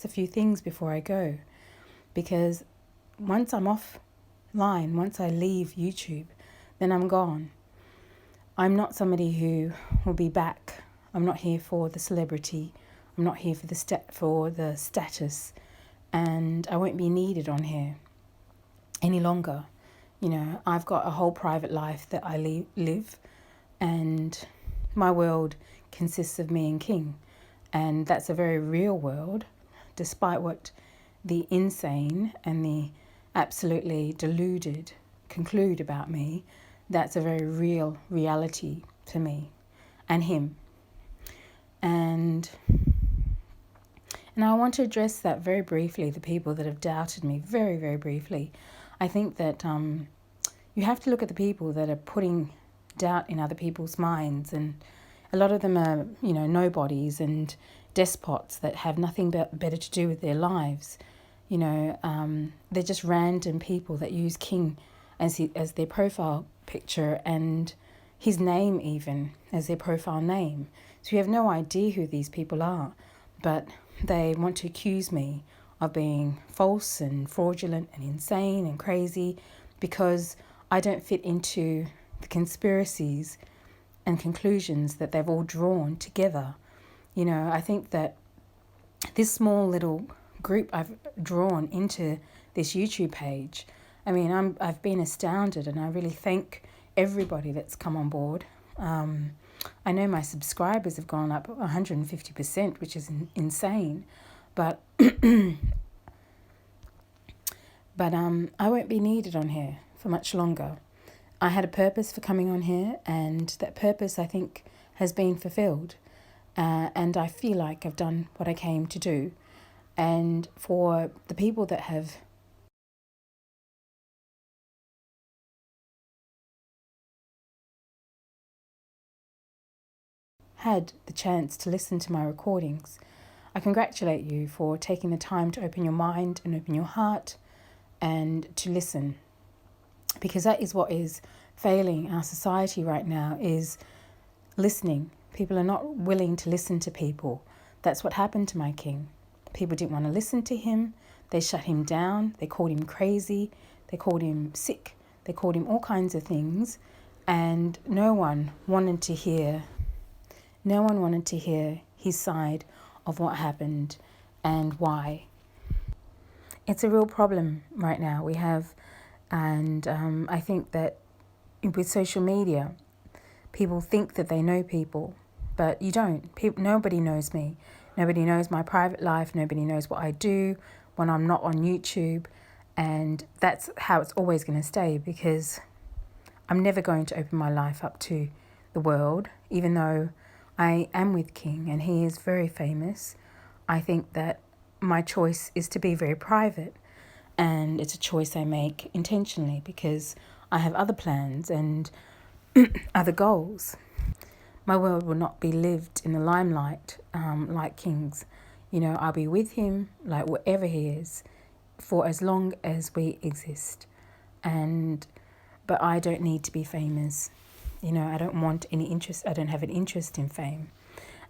a few things before I go, because once I'm offline, once I leave YouTube, then I'm gone. I'm not somebody who will be back. I'm not here for the celebrity. I'm not here for the status, and I won't be needed on here any longer. You know, I've got a whole private life that I live, and my world consists of me and King, and that's a very real world, despite what the insane and the absolutely deluded conclude about me. That's a very real reality to me and him. And I want to address that very briefly, the people that have doubted me, very, very briefly. I think that you have to look at the people that are putting doubt in other people's minds, and a lot of them are, nobodies and despots that have nothing better to do with their lives. They're just random people that use King as their profile picture, and his name even as their profile name. So you have no idea who these people are, but they want to accuse me of being false and fraudulent and insane and crazy because I don't fit into the conspiracies and conclusions that they've all drawn together. I think that this small little group I've drawn into this YouTube page, I've been astounded, and I really thank everybody that's come on board. I know my subscribers have gone up 150%, which is insane, but I won't be needed on here for much longer. I had a purpose for coming on here, and that purpose, I think, has been fulfilled. And I feel like I've done what I came to do. And for the people that have had the chance to listen to my recordings, I congratulate you for taking the time to open your mind and open your heart and to listen. Because that is what is failing our society right now, is listening. People are not willing to listen to people. That's what happened to my King. People didn't want to listen to him. They shut him down. They called him crazy. They called him sick. They called him all kinds of things. And no one wanted to hear his side of what happened and why. It's a real problem right now we have. And I think that with social media, people think that they know people, but you don't. Nobody knows me. Nobody knows my private life. Nobody knows what I do when I'm not on YouTube. And that's how it's always going to stay, because I'm never going to open my life up to the world, even though I am with King and he is very famous. I think that my choice is to be very private, and it's a choice I make intentionally because I have other plans and other goals. My world will not be lived in the limelight like King's. I'll be with him like wherever he is for as long as we exist. But I don't need to be famous. I don't want any interest. I don't have an interest in fame.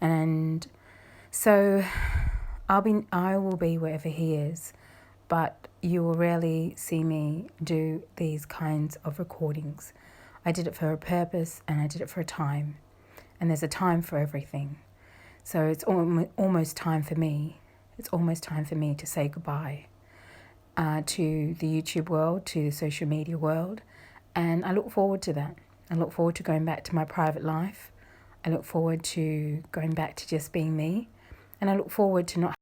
And so I will be wherever he is, but you will rarely see me do these kinds of recordings. I did it for a purpose, and I did it for a time. And there's a time for everything. So it's almost time for me. It's almost time for me to say goodbye to the YouTube world, to the social media world. And I look forward to that. I look forward to going back to my private life. I look forward to going back to just being me. And I look forward to not